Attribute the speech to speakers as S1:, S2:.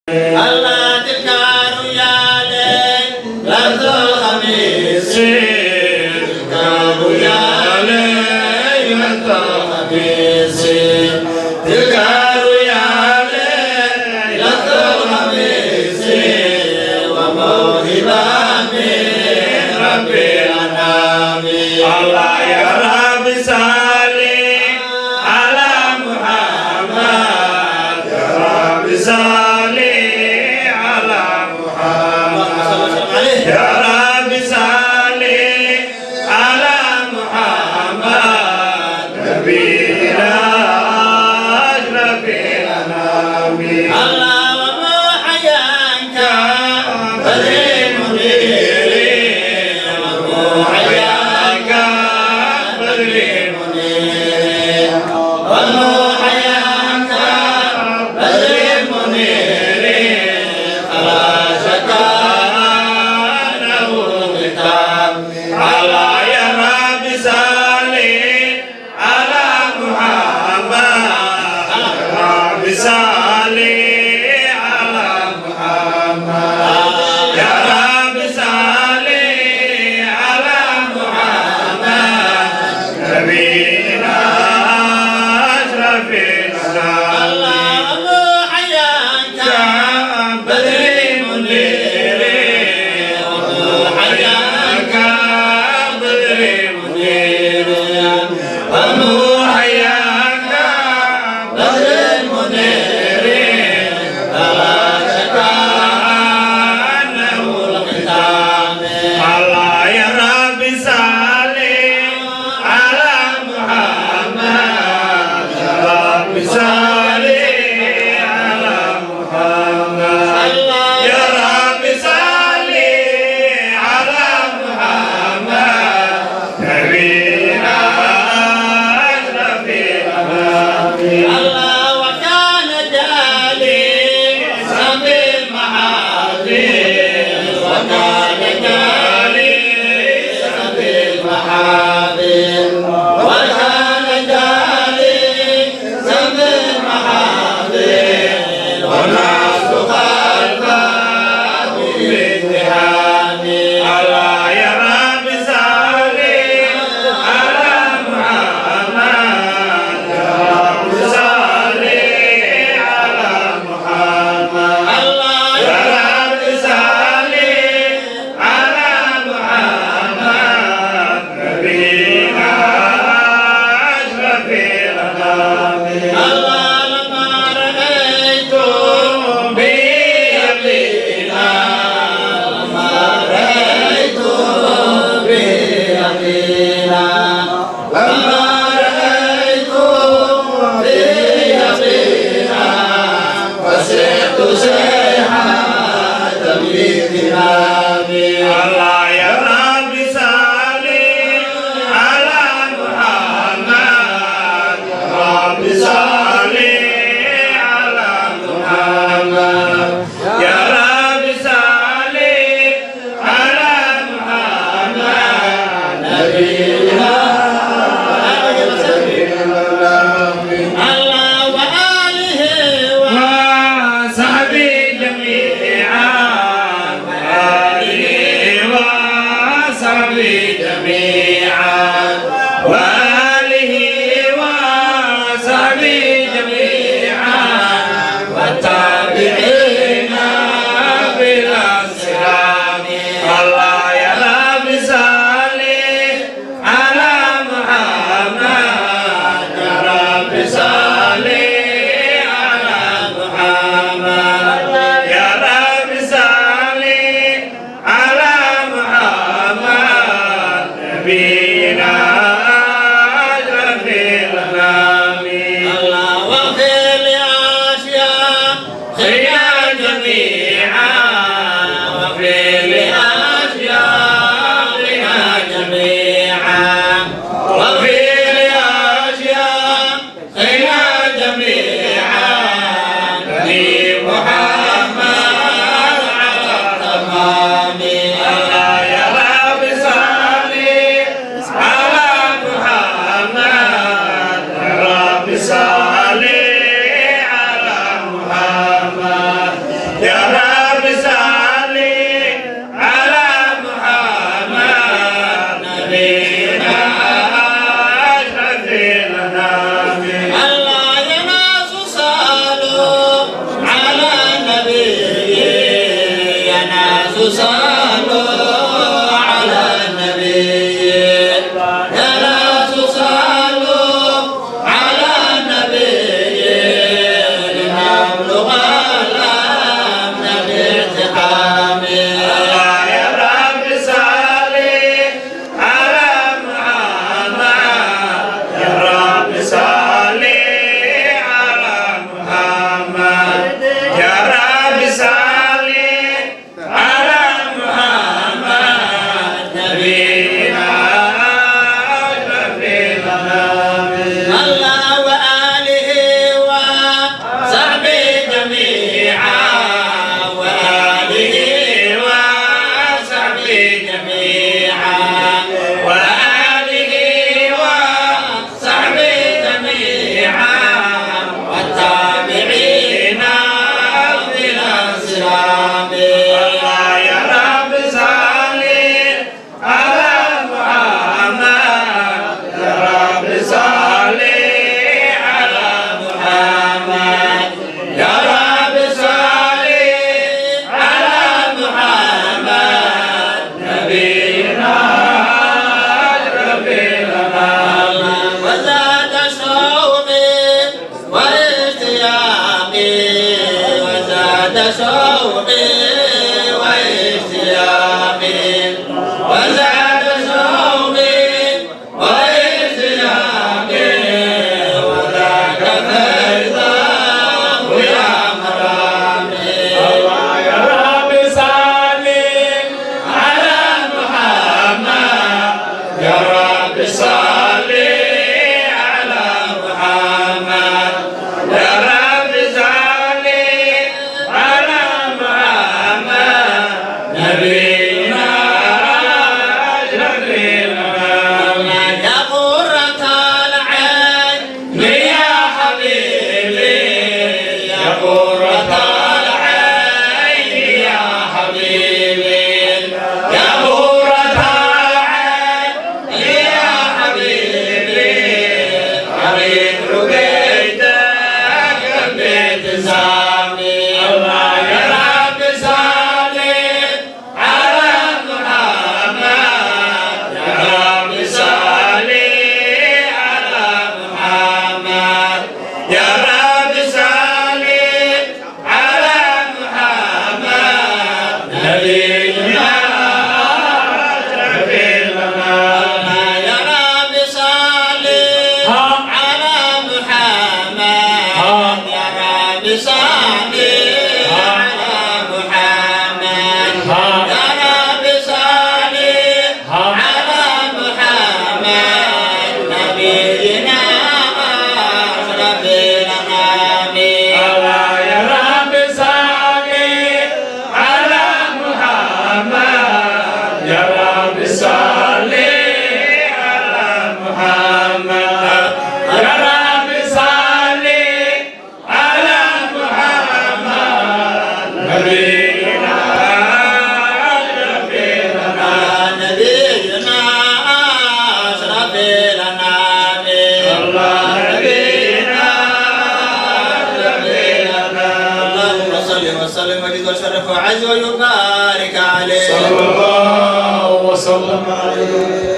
S1: الله تذكر يا ليل ليلة الخميس تذكر يا ليل ليلة الخميس تذكر يا ليل ليلة الخميس وموهبة من رب الأنام الله يا رب صلي على محمد يا رب صلي على محمد يا رب صلي على محمد نبينا أشرف الأنام الله وما حياك بدر منير وما حياك بدر منير وما حياك بدر منير فلا شك أنه كتاب على يا رب صلي على محمد يا رب صلي على محمد يا رب صلي على محمد نبينا أشرف الأنام الله حياك بدر منير حياك بدر منير حياك بدر منير فلا شك أنه الختام الله يا رب صلي على محمد يا رب صلي على محمد يا رب صلي على محمد نبينا أشرف الأنام الله وكان جالسا بالمحافل وكان جالسا بالمحافل وكان جالسا بالمحافل والناس خلفه بامتحان الله يا رب صلي على محمد يا رب صلي على محمد يا رب صلي على محمد نبينا أشرف الأنام الله لما رأيتم بيقينا لما رأيتم بيقينا لما رأيتم بيقينا فسرت سيحة باغترام الله يا رب صلي على محمد يا رب صلي على محمد يا رب صلي على محمد نبينا الله وآله وصحبه جميعا وآله وصحبه جميعا وآله وصحبه جميعا والتابعين بالأسلام الله يا رب صلي على محمد يا رب صلي على محمد يا رب صلي على محمد نبينا أشرف الأنام الله واغفر لأشياخنا جميعا واغفر لأشياخنا جميعا واغفر لأشياخنا جميعا نبي محمد على تمام الله يا رب صلي على محمد يا رب صلي على محمد تصلوا على النبي يا ناس صلوا على النبي لنبلغ الأمن بارتحام الله يا رب صل على محمد يا رب صل على محمد يا رب صل على محمد نبينا أشرف الأنام الله وآله وصحبه جميعا وآله وصحبه جميعا وآله وصحبه جميعا والتابعين بالأسلام الله يا رب صل على محمد يا رب صل على محمد يا رب صل على محمد نبينا أشرف الأنام وزاد شوقي واشتياقي وزاد شوقي واشتياقي وزاد شوقي واشتياقي وذاك فيضاه يا مرامي الله يا رب صل على محمد يا رب صل على محمد يا رب صل على محمد نبينا أشرف الأنام يا قرة العين يا حبيبي يا قرة العين يا حبيبي يا قرة العين يا حبيبي حبيب رقيتك بابتسامي الله يا رب صل على محمد يا رب صل على محمد يا رب صل على محمد نبينا أشرف الأنام يا رب صل على محمد يا رب صل على محمد يا رب صل على محمد نبينا أشرف الأنام الله يا رب صل على محمد يا رب صل على محمد يا رب صل على محمد نبينا أشرف الأنام نبينا أشرف الأنام الله نبينا أشرف الأنام اللهم صل وسلم وزد وشرف وعز ويبارك عليه
S2: صلى الله وسلم عليه